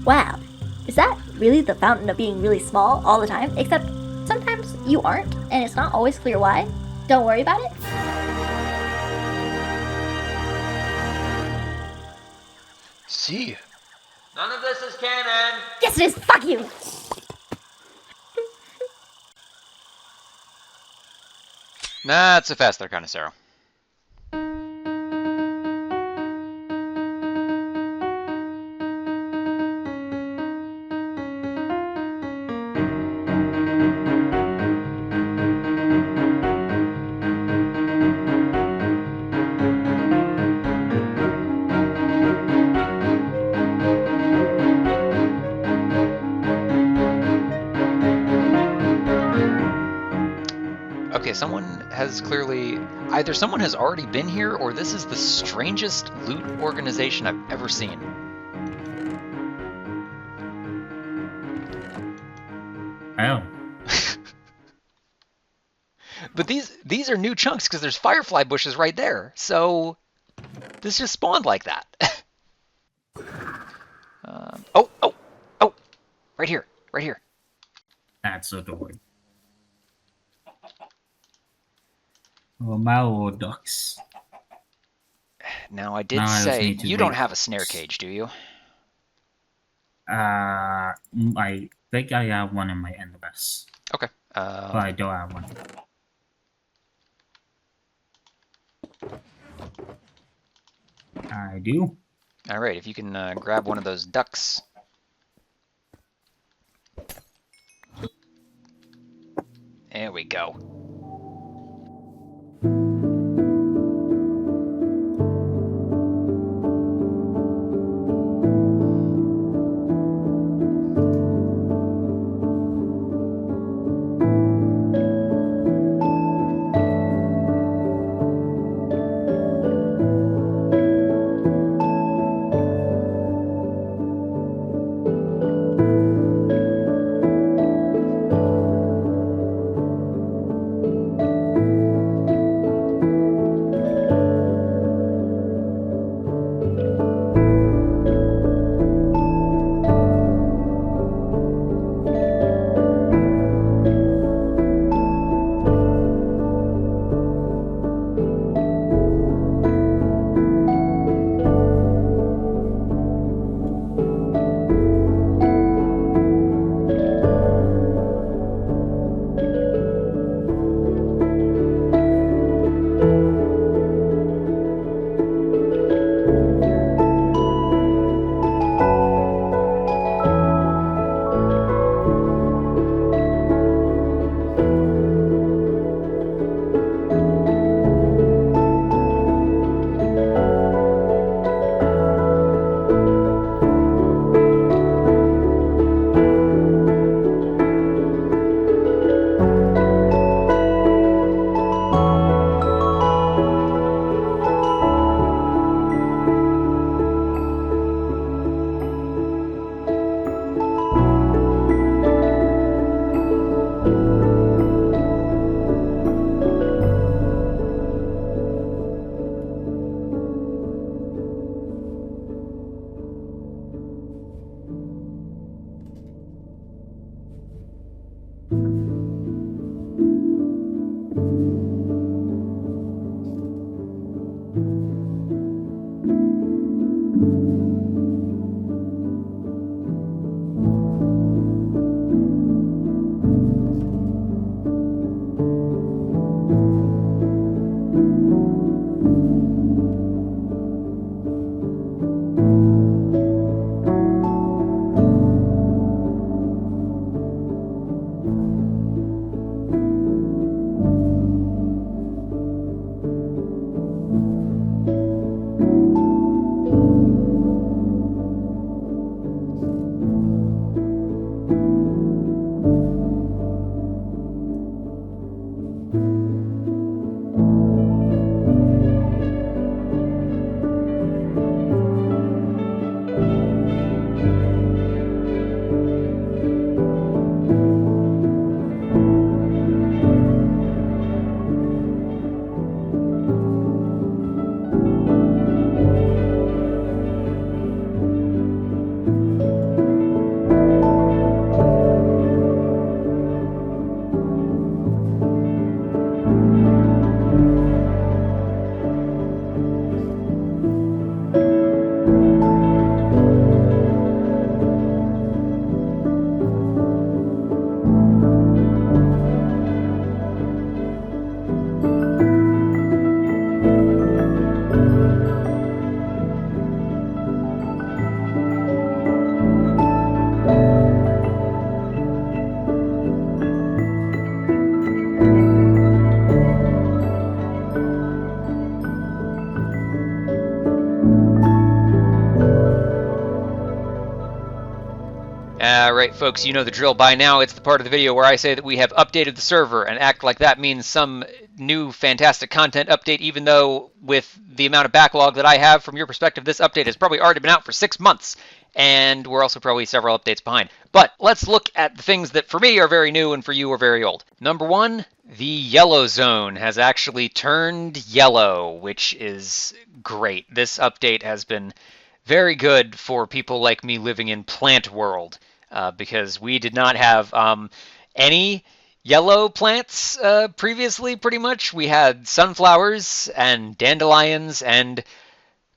Wow, is that really the fountain of being really small all the time? Except sometimes you aren't, and it's not always clear why. Don't worry about it. See? None of this is canon! Yes, it is! Fuck you! Not so fast there, Connoisseur. Okay, someone has clearly... Either someone has already been here, or this is the strangest loot organization I've ever seen. Oh. But these are new chunks because there's firefly bushes right there. So this just spawned like that. Oh! Right here. Right here. That's adoring. Mallow ducks. Now, I did Now I just say, need to you don't wait. have a snare cage, do you? I think I have one in my NBS. Okay. But I don't have one. I do. All right, if you can grab one of those ducks. There we go. Right, folks, you know the drill by now. It's the part of the video where I say that we have updated the server and act like that means some new fantastic content update, even though with the amount of backlog that I have, from your perspective, this update has probably already been out for 6 months, and we're also probably several updates behind. But let's look at the things that for me are very new and for you are very old. Number one, the yellow zone has actually turned yellow, which is great. This update has been very good for people like me living in plant world, because we did not have any yellow plants previously. Pretty much we had sunflowers and dandelions and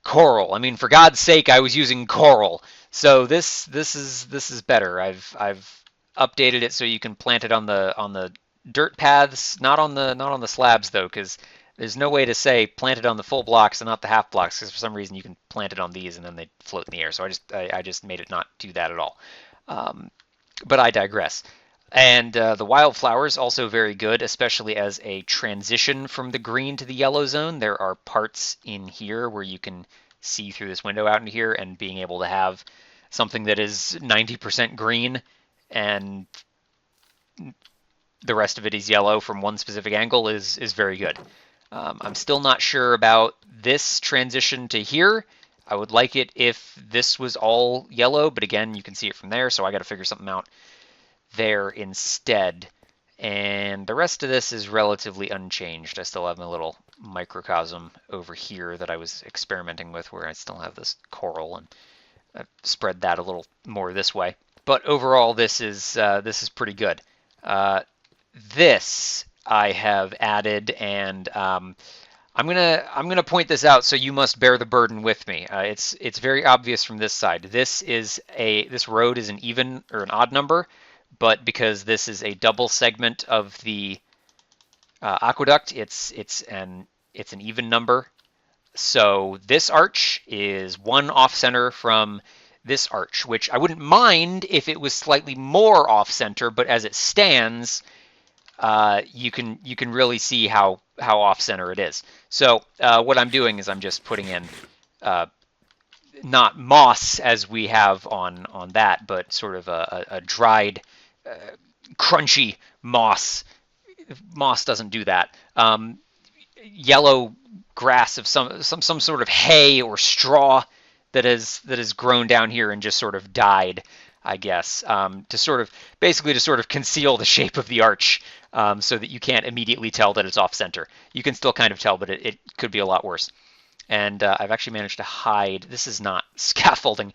coral. I mean, for God's sake, I was using coral. So this is better. I've updated it so you can plant it on the dirt paths, not on the slabs though, because there's no way to say plant it on the full blocks and not the half blocks, because for some reason you can plant it on these and then they float in the air. So I just made it not do that at all. But I digress. And the wildflowers also very good, especially as a transition from the green to the yellow zone. There are parts in here where you can see through this window out in here, and being able to have something that is 90% green and the rest of it is yellow from one specific angle is very good. I'm still not sure about this transition to here. I would like it if this was all yellow, but again, you can see it from there, so I got to figure something out there instead. And the rest of this is relatively unchanged. I still have my little microcosm over here that I was experimenting with, where I still have this coral, and I've spread that a little more this way. But overall, this is pretty good. This I have added, and I'm gonna point this out, so you must bear the burden with me. It's very obvious from this side. This road is an even or an odd number, but because this is a double segment of the aqueduct, it's an even number. So this arch is one off center from this arch, which I wouldn't mind if it was slightly more off center, but as it stands, you can really see how off center it is. So what I'm doing is I'm just putting in not moss as we have on that, but sort of a dried, crunchy moss. Moss doesn't do that. Yellow grass of some sort of hay or straw that has grown down here and just sort of died, I guess, to sort of conceal the shape of the arch, so that you can't immediately tell that it's off center. You can still kind of tell, but it could be a lot worse. And I've actually managed to hide. This is not scaffolding.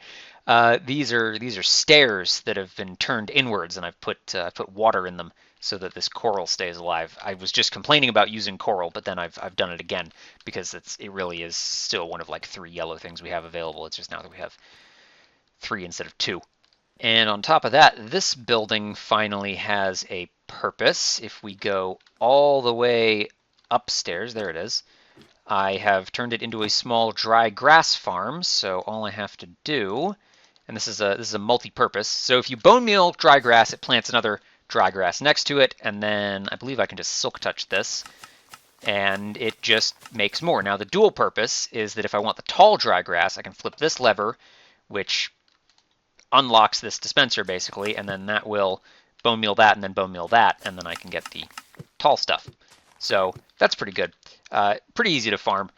These are stairs that have been turned inwards, and I've put water in them so that this coral stays alive. I was just complaining about using coral, but then I've done it again because it really is still one of like 3 yellow things we have available. It's just now that we have 3 instead of 2. And on top of that, this building finally has a purpose. If we go all the way upstairs, there it is, I have turned it into a small dry grass farm. So all I have to do, and this is a multi-purpose. So if you bone meal dry grass, it plants another dry grass next to it, and then I believe I can just silk touch this, and it just makes more. Now the dual purpose is that if I want the tall dry grass, I can flip this lever, which unlocks this dispenser basically, and then that will bone meal that and then bone meal that, and then I can get the tall stuff. So that's pretty good. Pretty easy to farm.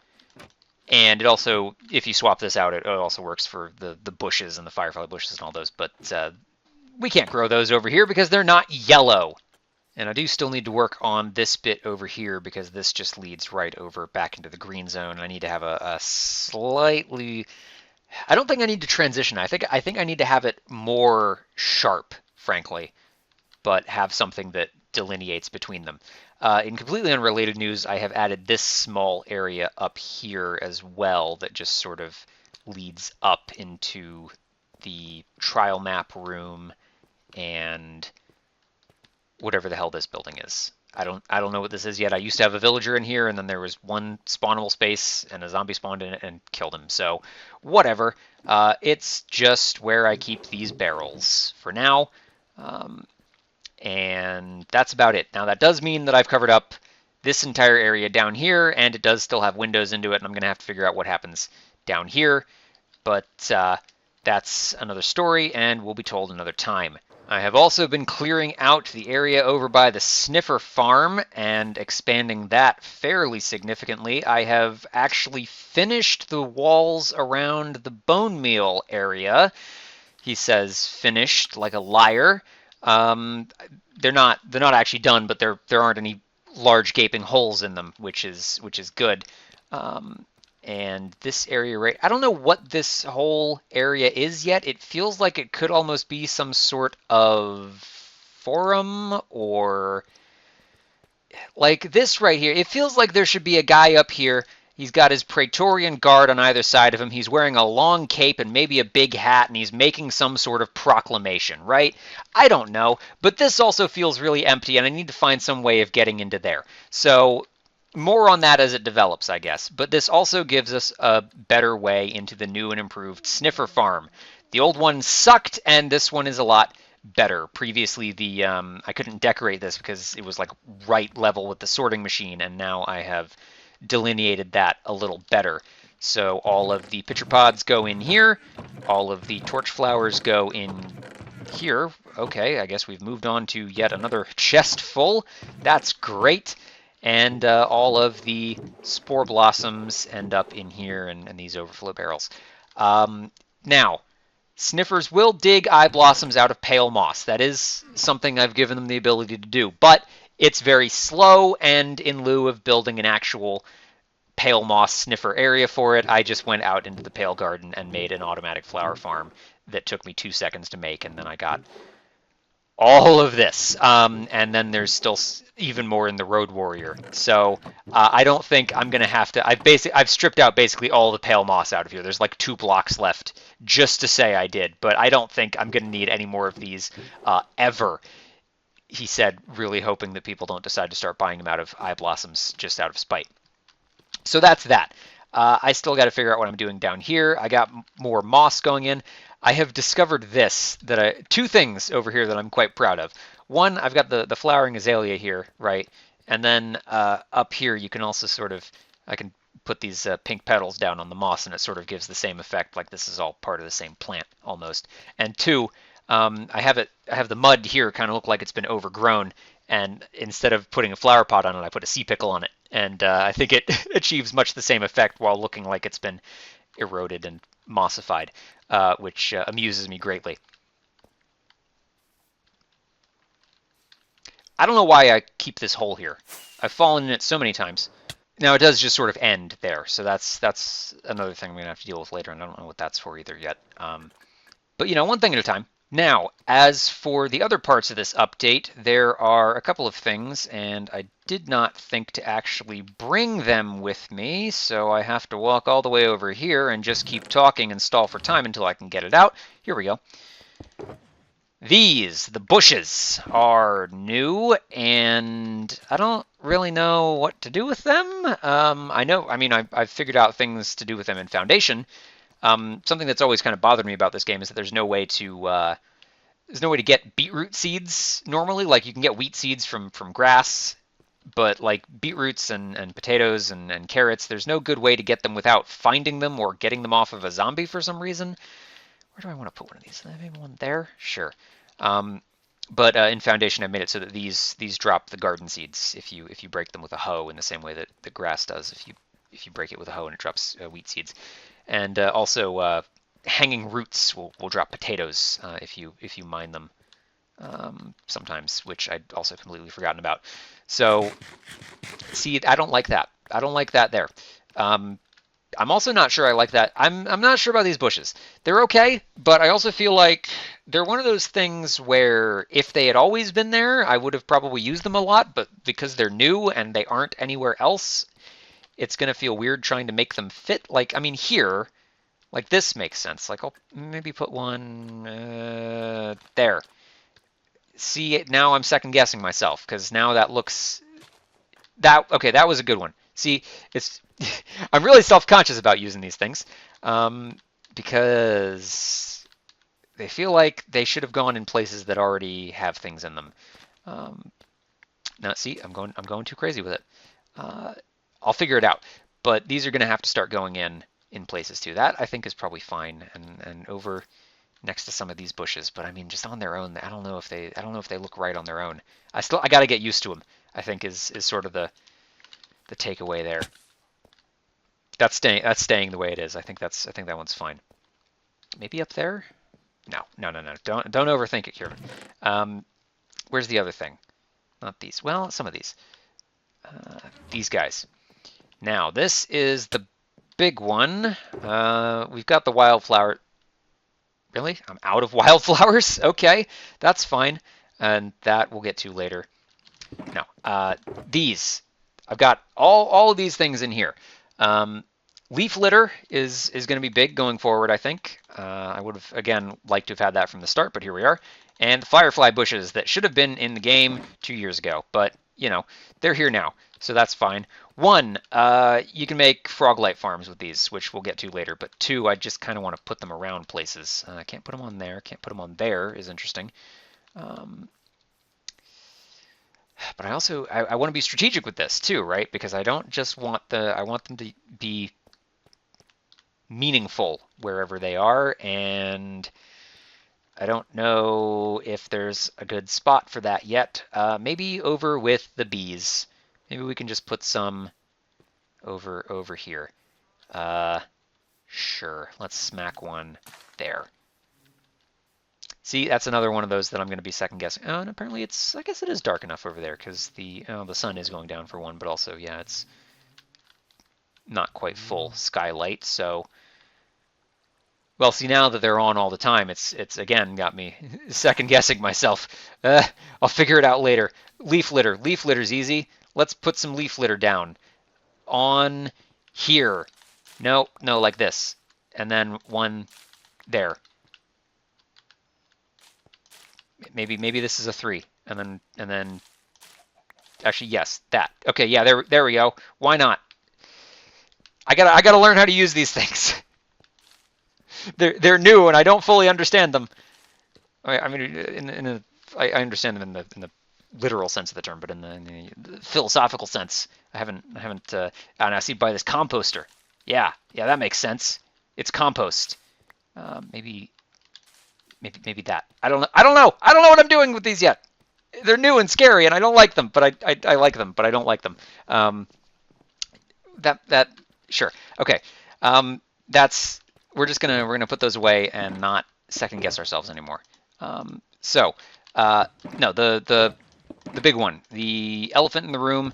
And it also, if you swap this out, it also works for the bushes and the firefly bushes and all those, but we can't grow those over here because they're not yellow. And I do still need to work on this bit over here because this just leads right over back into the green zone. I need to have a slightly... I don't think I need to transition. I think I need to have it more sharp, frankly, but have something that delineates between them. In completely unrelated news, I have added this small area up here as well that just sort of leads up into the trial map room and whatever the hell this building is. I don't know what this is yet. I used to have a villager in here, and then there was one spawnable space, and a zombie spawned in it and killed him. So, whatever. It's just where I keep these barrels for now. And that's about it. Now, that does mean that I've covered up this entire area down here, and it does still have windows into it, and I'm going to have to figure out what happens down here. But that's another story, and will be told another time. I have also been clearing out the area over by the Sniffer farm and expanding that fairly significantly. I have actually finished the walls around the bone meal area. He says finished like a liar. They're not actually done, but there aren't any large gaping holes in them, which is good. And this area right, I don't know what this whole area is yet. It feels like it could almost be some sort of forum, or like this right here. It feels like there should be a guy up here. He's got his Praetorian guard on either side of him. He's wearing a long cape and maybe a big hat, and he's making some sort of proclamation, right? I don't know, but this also feels really empty, and I need to find some way of getting into there. So more on that as it develops, I guess. But this also gives us a better way into the new and improved Sniffer farm. The old one sucked, and this one is a lot better. Previously, I couldn't decorate this because it was like right level with the sorting machine, and now I have delineated that a little better. So all of the pitcher pods go in here. All of the torch flowers go in here. Okay, I guess we've moved on to yet another chest full. That's great. And all of the spore blossoms end up in here and these overflow barrels. Now, sniffers will dig eye blossoms out of pale moss. That is something I've given them the ability to do, but it's very slow, and in lieu of building an actual pale moss sniffer area for it, I just went out into the pale garden and made an automatic flower farm that took me 2 seconds to make, and then I got all of this, and then there's still even more in the Road Warrior. So I don't think I'm gonna have to. I've stripped out basically all the pale moss out of here. There's like 2 blocks left just to say I did, but I don't think I'm gonna need any more of these ever. He said, really hoping that people don't decide to start buying them out of eye blossoms just out of spite. So that's that. I still got to figure out what I'm doing down here. I got more moss going in. I have discovered this, two things over here that I'm quite proud of. One, I've got the flowering azalea here, right? And then up here, you can also sort of, I can put these pink petals down on the moss, and it sort of gives the same effect, like this is all part of the same plant almost. And two, I have the mud here kind of look like it's been overgrown, and instead of putting a flower pot on it, I put a sea pickle on it. And I think it achieves much the same effect while looking like it's been eroded and mossified, which amuses me greatly. I don't know why I keep this hole here. I've fallen in it so many times. Now it does just sort of end there, so that's another thing I'm going to have to deal with later, and I don't know what that's for either yet. But you know, one thing at a time. Now, as for the other parts of this update, there are a couple of things, and I did not think to actually bring them with me, so I have to walk all the way over here and just keep talking and stall for time until I can get it out. Here we go. These, the bushes, are new, and I don't really know what to do with them. I've figured out things to do with them in Foundation. Something that's always kind of bothered me about this game is that there's no way to get beetroot seeds normally. Like, you can get wheat seeds from grass, but like beetroots and potatoes and carrots, there's no good way to get them without finding them or getting them off of a zombie for some reason. Where do I want to put one of these? Maybe one there? Sure. But in Foundation, I've made it so that these drop the garden seeds if you break them with a hoe, in the same way that the grass does if you break it with a hoe and it drops wheat seeds. And also hanging roots will drop potatoes if you mine them sometimes, which I'd also completely forgotten about. So see, I don't like that. I don't like that there. I'm also not sure I like that. I'm not sure about these bushes. They're okay, but I also feel like they're one of those things where if they had always been there, I would have probably used them a lot, but because they're new and they aren't anywhere else, it's going to feel weird trying to make them fit. Like, I mean, here, like this makes sense. Like, I'll maybe put one there. See, now I'm second guessing myself, because now that looks... Okay, that was a good one. See, it's... I'm really self-conscious about using these things, because they feel like they should have gone in places that already have things in them. Now, see, I'm going too crazy with it. I'll figure it out, but these are going to have to start going in in places too. That I think is probably fine, and over next to some of these bushes. But I mean, just on their own, I don't know if they look right on their own. I got to get used to them, I think is sort of the takeaway there. That's staying the way it is. I think that one's fine. Maybe up there? No. Don't overthink it, Kirven. Where's the other thing? Not these. Well, some of these. These guys. Now, this is the big one. We've got the wildflower. Really? I'm out of wildflowers? Okay, that's fine. And that we'll get to later. No. These. I've got all of these things in here. Leaf litter is going to be big going forward, I think. I would have, again, liked to have had that from the start, but here we are. And the firefly bushes that should have been in the game 2 years ago, but, you know, they're here now, so that's fine. 1, you can make frog light farms with these, which we'll get to later, but 2, I just kind of want to put them around places. I can't put them on there, can't put them on there is interesting. But I also, I want to be strategic with this too, right? Because I don't just want I want them to be meaningful wherever they are, and I don't know if there's a good spot for that yet. Maybe over with the bees. Maybe we can just put some over here. Sure, let's smack one there. See, that's another one of those that I'm going to be second guessing. Oh, and apparently I guess it is dark enough over there because the sun is going down for one, but also, yeah, it's not quite full skylight, so. Well, see, now that they're on all the time, it's again got me second guessing myself. I'll figure it out later. Leaf litter. Leaf litter's easy. Let's put some leaf litter down on here. No, like this, and then one there. Maybe this is a 3, and then actually yes, that. Okay, yeah, there we go. Why not? I gotta learn how to use these things. They're new and I don't fully understand them. I mean, I understand them in the literal sense of the term, but in the philosophical sense, I haven't. And I see by this composter. Yeah, that makes sense. It's compost. Maybe that. I don't know. I don't know what I'm doing with these yet. They're new and scary, and I don't like them, but I like them, but I don't like them. Sure. Okay. We're gonna put those away and not second guess ourselves anymore. No, the big one, the elephant in the room,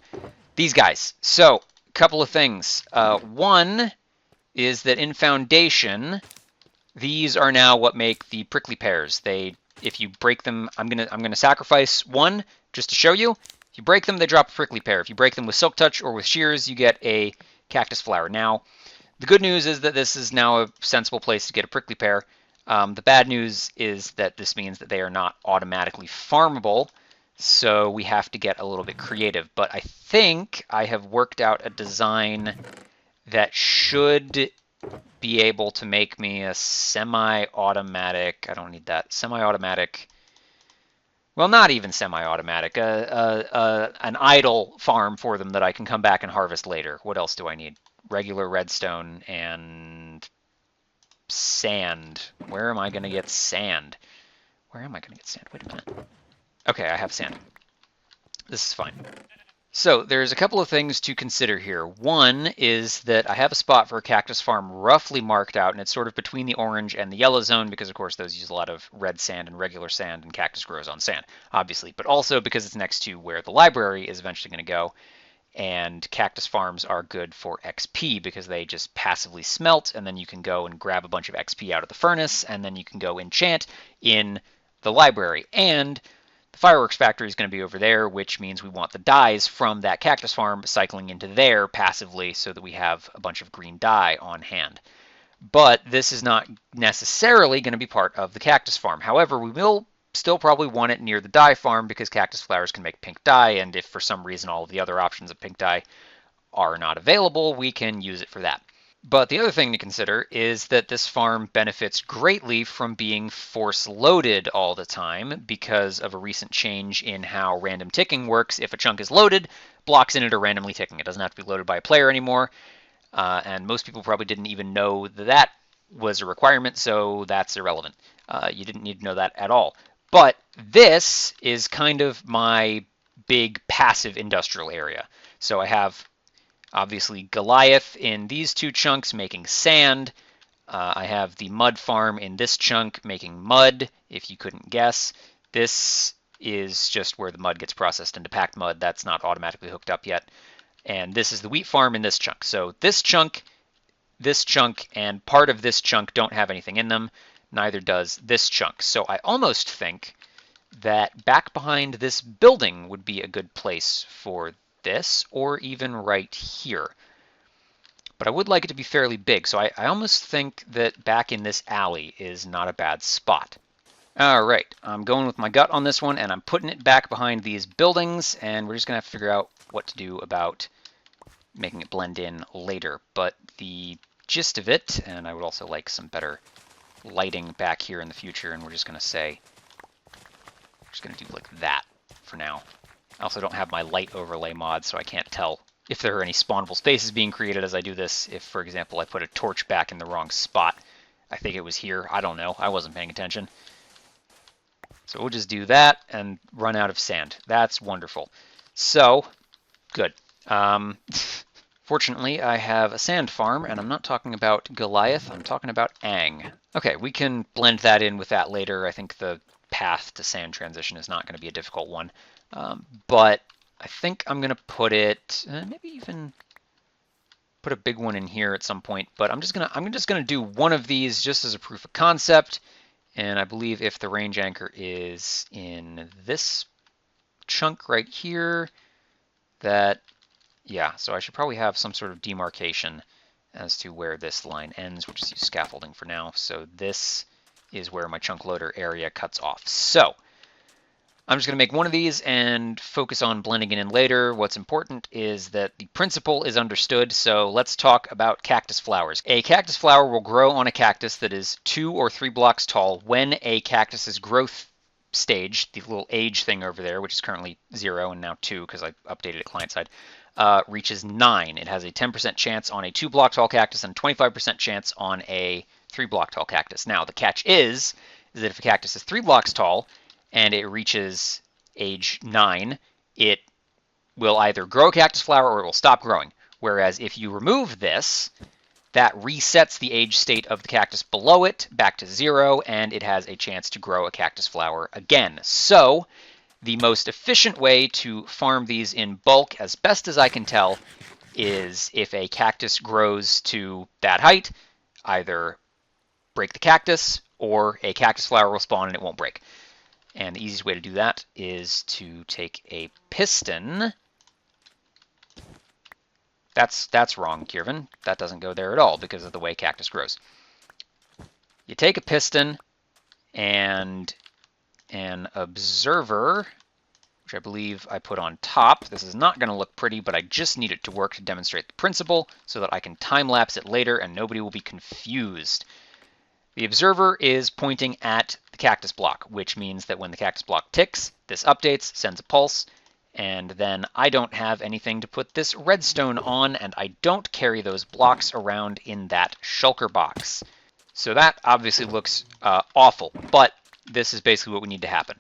these guys. So, couple of things. One is that in Foundation, these are now what make the prickly pears. If you break them, I'm gonna sacrifice one just to show you. If you break them, they drop a prickly pear. If you break them with Silk Touch or with Shears, you get a cactus flower. Now, the good news is that this is now a sensible place to get a prickly pear. The bad news is that this means that they are not automatically farmable, so we have to get a little bit creative. But I think I have worked out a design that should be able to make me a semi-automatic, I don't need that, semi-automatic, well, not even semi-automatic, an idle farm for them that I can come back and harvest later. What else do I need? Regular redstone and sand. Where am I going to get sand? Wait a minute. Okay, I have sand. This is fine. So there's a couple of things to consider here. One is that I have a spot for a cactus farm roughly marked out, and it's sort of between the orange and the yellow zone because, of course, those use a lot of red sand and regular sand, and cactus grows on sand, obviously, but also because it's next to where the library is eventually going to go, and cactus farms are good for XP because they just passively smelt, and then you can go and grab a bunch of XP out of the furnace, and then you can go enchant in the library. And the fireworks factory is going to be over there, which means we want the dyes from that cactus farm cycling into there passively so that we have a bunch of green dye on hand. But this is not necessarily going to be part of the cactus farm. However, we will still probably want it near the dye farm because cactus flowers can make pink dye, and if for some reason all of the other options of pink dye are not available, we can use it for that. But the other thing to consider is that this farm benefits greatly from being force-loaded all the time because of a recent change in how random ticking works. If a chunk is loaded, blocks in it are randomly ticking. It doesn't have to be loaded by a player anymore. and most people probably didn't even know that that was a requirement, so that's irrelevant. You didn't need to know that at all. But this is kind of my big passive industrial area. So I have obviously Goliath in these two chunks making sand. I have the mud farm in this chunk making mud, if you couldn't guess. This is just where the mud gets processed into packed mud. That's not automatically hooked up yet. And this is the wheat farm in this chunk. So this chunk, and part of this chunk don't have anything in them. Neither does this chunk. So I almost think that back behind this building would be a good place for this, or even right here. But I would like it to be fairly big, so I almost think that back in this alley is not a bad spot. All right, I'm going with my gut on this one, and I'm putting it back behind these buildings, and we're just gonna have to figure out what to do about making it blend in later. But the gist of it, and I would also like some better lighting back here in the future, and we're just gonna say, we're just gonna do like that for now. I also don't have my light overlay mod, so I can't tell if there are any spawnable spaces being created as I do this. If, for example, I put a torch back in the wrong spot, I think it was here. I don't know. I wasn't paying attention. So we'll just do that and run out of sand. That's wonderful. So, good. Fortunately, I have a sand farm, and I'm not talking about Goliath. I'm talking about Ang. Okay, we can blend that in with that later. I think the path to sand transition is not going to be a difficult one. But I think I'm going to put it, maybe even put a big one in here at some point. But I'm just gonna do one of these just as a proof of concept. And I believe if the range anchor is in this chunk right here, that, yeah, so I should probably have some sort of demarcation as to where this line ends. We'll just use scaffolding for now. So this is where my chunk loader area cuts off. So I'm just going to make one of these and focus on blending it in later. What's important is that the principle is understood, so let's talk about cactus flowers. A cactus flower will grow on a cactus that is 2 or 3 blocks tall when a cactus's growth stage, the little age thing over there, which is currently 0 and now 2 because I updated it client side, reaches 9. It has a 10% chance on a 2 block tall cactus and 25% chance on a 3 block tall cactus. Now, the catch is that if a cactus is 3 blocks tall, and it reaches age 9, it will either grow a cactus flower or it will stop growing. Whereas if you remove this, that resets the age state of the cactus below it back to 0, and it has a chance to grow a cactus flower again. So the most efficient way to farm these in bulk, as best as I can tell, is if a cactus grows to that height, either break the cactus or a cactus flower will spawn and it won't break. And the easiest way to do that is to take a piston. That's wrong, Kirven. That doesn't go there at all because of the way cactus grows. You take a piston and an observer, which I believe I put on top. This is not going to look pretty, but I just need it to work to demonstrate the principle so that I can time-lapse it later and nobody will be confused. The observer is pointing at the cactus block, which means that when the cactus block ticks, this updates, sends a pulse, and then I don't have anything to put this redstone on, and I don't carry those blocks around in that shulker box. So that obviously looks awful, but this is basically what we need to happen.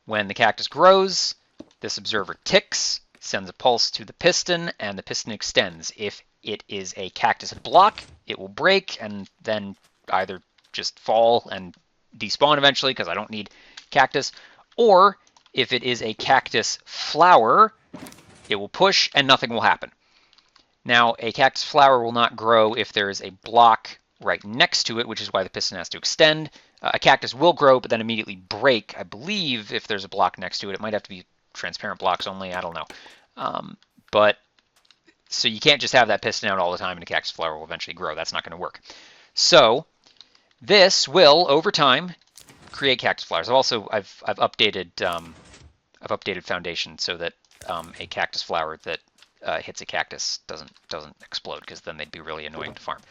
When the cactus grows, this observer ticks, sends a pulse to the piston, and the piston extends. If it is a cactus block, it will break and then either just fall and despawn eventually because I don't need cactus, or if it is a cactus flower, it will push and nothing will happen. Now, a cactus flower will not grow if there is a block right next to it, which is why the piston has to extend. A cactus will grow, but then immediately break, I believe, if there's a block next to it. It might have to be transparent blocks only, I don't know. But so you can't just have that piston out all the time and a cactus flower will eventually grow. That's not going to work. So this will, over time, create cactus flowers. I've updated Foundation so that a cactus flower that hits a cactus doesn't explode, because then they'd be really annoying to farm.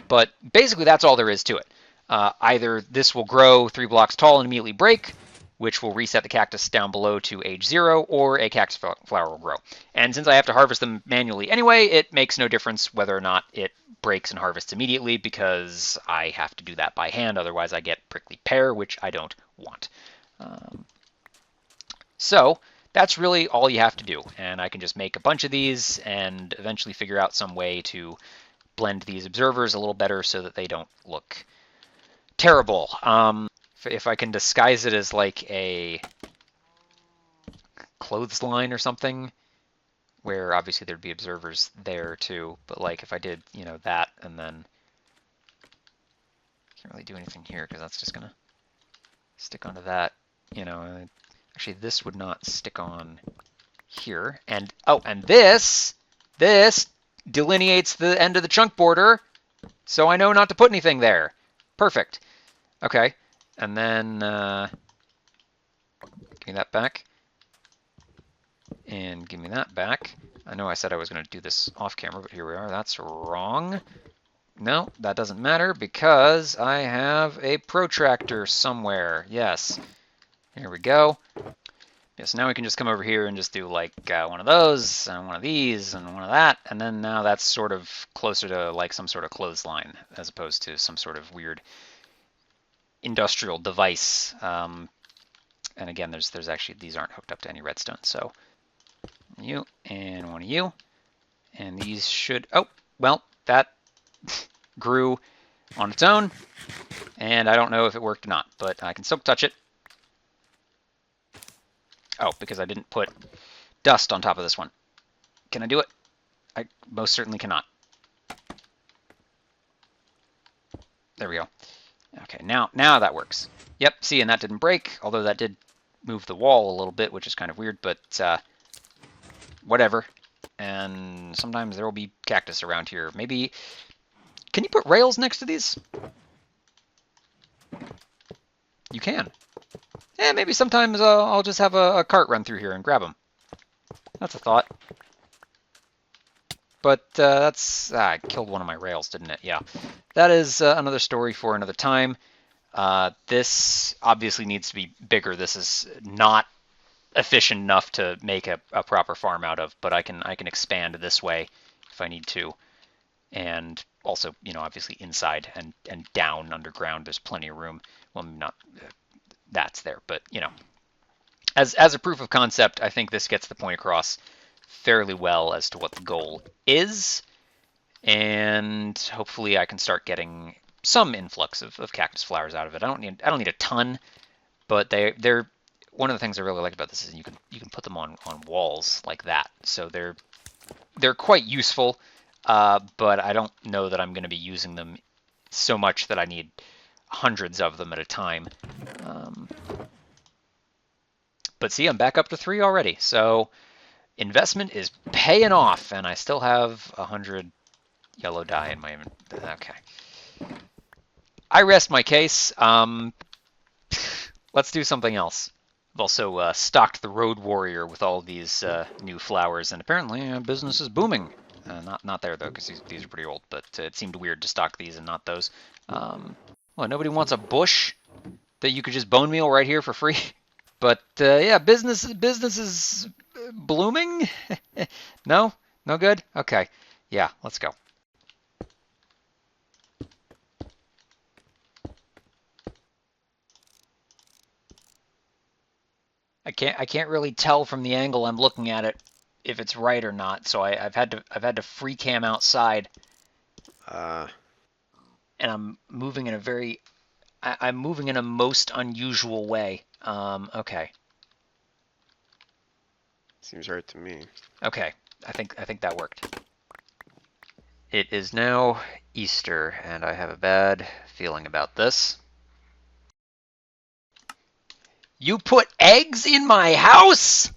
But basically, that's all there is to it. Either this will grow 3 blocks tall and immediately break, which will reset the cactus down below to age 0, or a cactus flower will grow. And since I have to harvest them manually anyway, it makes no difference whether or not it breaks and harvests immediately, because I have to do that by hand, otherwise I get prickly pear, which I don't want. So that's really all you have to do, and I can just make a bunch of these and eventually figure out some way to blend these observers a little better so that they don't look terrible. If I can disguise it as like a clothesline or something, where obviously there'd be observers there too, but like if I did, you know, that, and then can't really do anything here because that's just gonna stick onto that, you know. Actually, this would not stick on here, and oh, and this delineates the end of the chunk border, so I know not to put anything there. Perfect. Okay, and then give me that back, and give me that back. I know I said I was going to do this off camera, but here we are. That's wrong. No, that doesn't matter because I have a protractor somewhere. Yes. Here we go. Yes, now we can just come over here and just do like one of those, and one of these, and one of that, and then now that's sort of closer to like some sort of clothesline as opposed to some sort of weird industrial device. And again, there's actually, these aren't hooked up to any redstone, so you and one of you, and these should, oh, well, that grew on its own, and I don't know if it worked or not, but I can still touch it. Oh, because I didn't put dust on top of this one. Can I do it? I most certainly cannot. There we go. Okay, now that works. Yep, see, and that didn't break, although that did move the wall a little bit, which is kind of weird, but whatever. And sometimes there will be cactus around here. Maybe, can you put rails next to these? You can. Yeah, maybe sometimes I'll just have a cart run through here and grab them. That's a thought. But I killed one of my rails, didn't it? Yeah. That is another story for another time. This obviously needs to be bigger. This is not efficient enough to make a proper farm out of, but I can expand this way if I need to. And also, you know, obviously inside and down underground, there's plenty of room. Well, not that's there, but you know, as a proof of concept, I think this gets the point across fairly well as to what the goal is, and hopefully I can start getting some influx of cactus flowers out of it. I don't need a ton, but they're one of the things I really like about this is you can put them on walls like that, so they're quite useful, but I don't know that I'm going to be using them so much that I need hundreds of them at a time. But see, I'm back up to 3 already, so investment is paying off, and I still have 100 yellow dye in my inventory. Okay. I rest my case. Let's do something else. I've also stocked the Road Warrior with all these new flowers, and apparently business is booming. Not there, though, because these are pretty old, but it seemed weird to stock these and not those. Well, nobody wants a bush that you could just bone meal right here for free. But yeah, business is blooming. No good. Okay, yeah, let's go. I can't really tell from the angle I'm looking at it if it's right or not. So I've had to free cam outside. And I'm moving in I'm moving in a most unusual way. Okay. Seems right to me. Okay, I think that worked. It is now Easter, and I have a bad feeling about this. You put eggs in my house?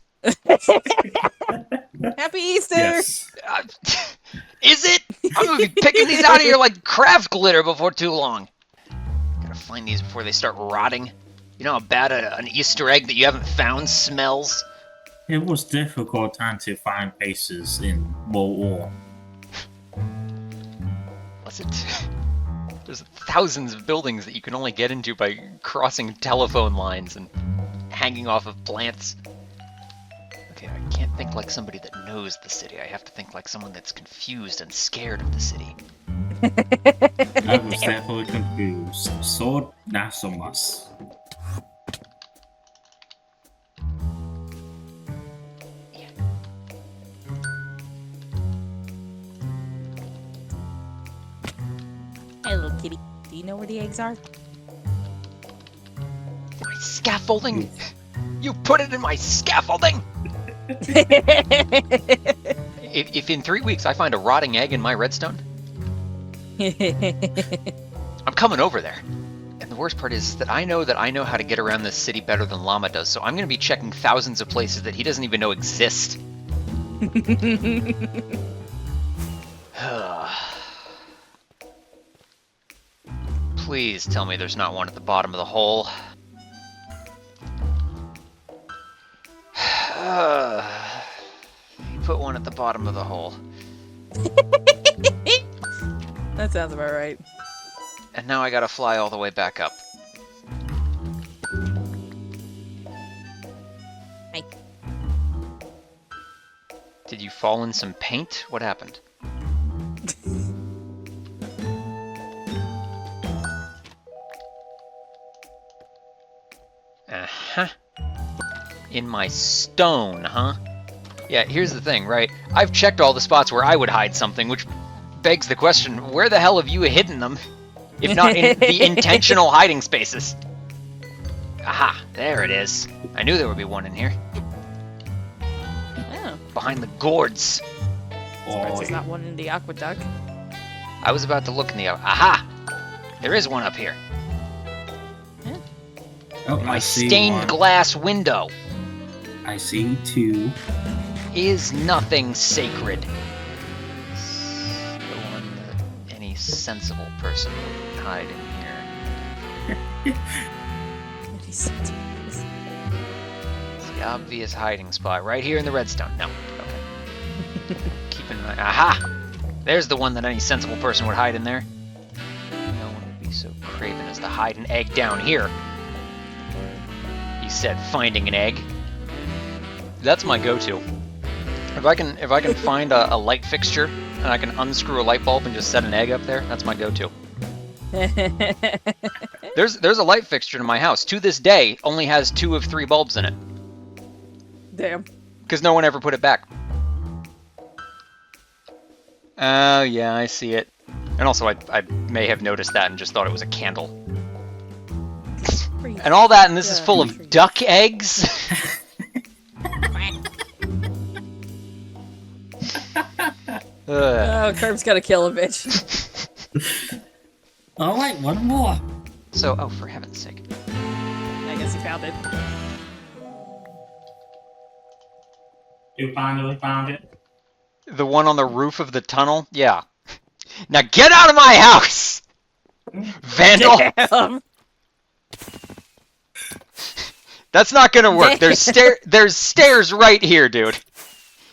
Happy Easter! Yes. Is it? I'm gonna be picking these out of here like craft glitter before too long. Gotta find these before they start rotting. You know how bad an Easter egg that you haven't found smells? It was difficult time to find places in World War. Was it? There's thousands of buildings that you can only get into by crossing telephone lines and hanging off of plants. Okay, I can't think like somebody that knows the city. I have to think like someone that's confused and scared of the city. I was definitely confused. So not so much. Hey, little kitty. Do you know where the eggs are? My scaffolding? You put it in my scaffolding? If in 3 weeks I find a rotting egg in my redstone, I'm coming over there. And the worst part is that I know how to get around this city better than Llama does, so I'm going to be checking thousands of places that he doesn't even know exist. Please tell me there's not one at the bottom of the hole. You put one at the bottom of the hole. That sounds about right. And now I gotta fly all the way back up. Hi. Did you fall in some paint? What happened? Uh-huh. In my stone, huh? Yeah, here's the thing, right? I've checked all the spots where I would hide something, which begs the question, where the hell have you hidden them? If not in the intentional hiding spaces. Aha, there it is. I knew there would be one in here. Oh. Behind the gourds. There's not one in the aqueduct. I was about to look in the... Aha! There is one up here. Oh, My I see stained one. glass window. I see two. Is nothing sacred. The one that any sensible person would hide in here. It's the obvious hiding spot right here in the redstone. No. Okay. Keep in mind. Aha! There's the one that any sensible person would hide in there. No one would be so craven as to hide an egg down here. He said finding an egg. That's my go-to. If I can find a light fixture and I can unscrew a light bulb and just set an egg up there, that's my go-to. There's a light fixture in my house. To this day, only has 2 of 3 bulbs in it. Damn. Because no one ever put it back. Oh, yeah, I see it. And also, I may have noticed that and just thought it was a candle. And all that, and this is full of duck eggs? Oh, Kirb's gotta kill a bitch. Alright, one more. So, oh, for heaven's sake. I guess he found it. You finally found it? The one on the roof of the tunnel? Yeah. Now get out of my house! Vandal! Damn. That's not gonna work. There's stairs right here, dude.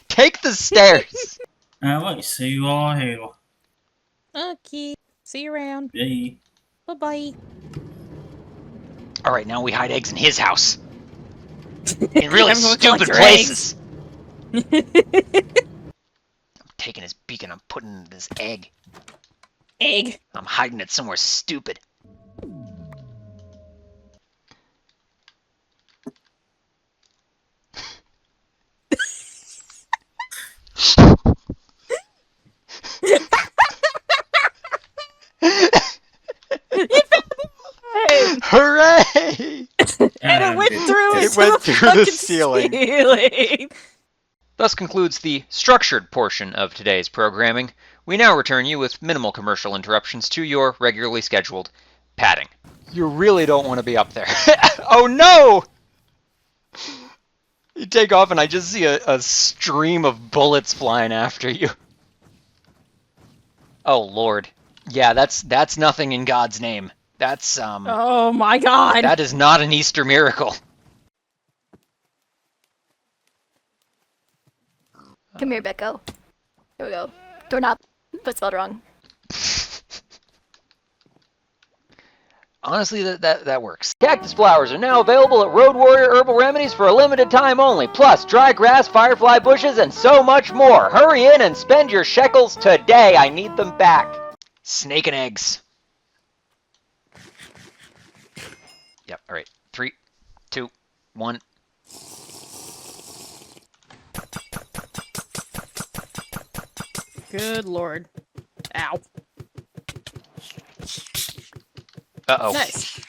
Take the stairs. Alright, see you all here. Okay. See you around. Bye. Bye-bye. Alright, now we hide eggs in his house. In really Everyone collect stupid your places. I'm taking his beacon, I'm putting it in this egg. Egg. I'm hiding it somewhere stupid. Hooray! And it went through, It went through the ceiling. Thus concludes the structured portion of today's programming. We now return you with minimal commercial interruptions to your regularly scheduled padding. You really don't want to be up there. Oh no! You take off and I just see a stream of bullets flying after you. Oh lord. Yeah, that's nothing in God's name. That's, Oh my god! that is not an Easter miracle. Come here, Becco. Here we go. Doorknob, but spelled wrong. honestly, that works. Cactus flowers are now available at Road Warrior Herbal Remedies for a limited time only. Plus, dry grass, firefly bushes, and so much more. Hurry in and spend your shekels today. I need them back. Snake and eggs. Yep, all right. 3, 2, 1. Good lord. Ow. Uh-oh. Nice.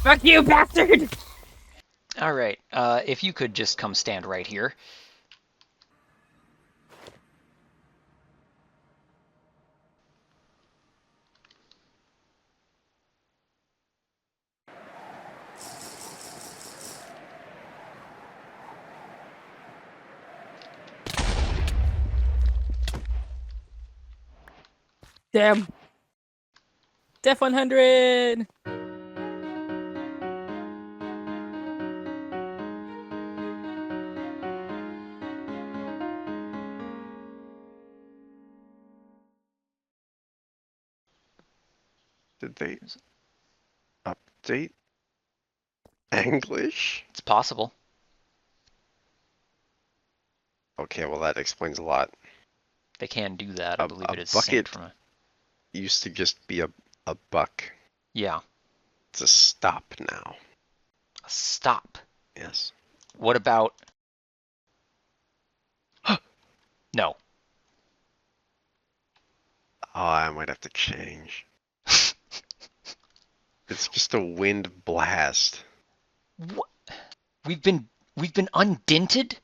Fuck you, bastard! All right. If you could just come stand right here. Damn. Def 100! Did they update English? It's possible. Okay, well that explains a lot. They can do that. I believe it is bucket synced from a... used to just be a buck. Yeah. It's a stop now. A stop. Yes. What about... No. Oh, I might have to change. It's just a wind blast. What? We've been undinted?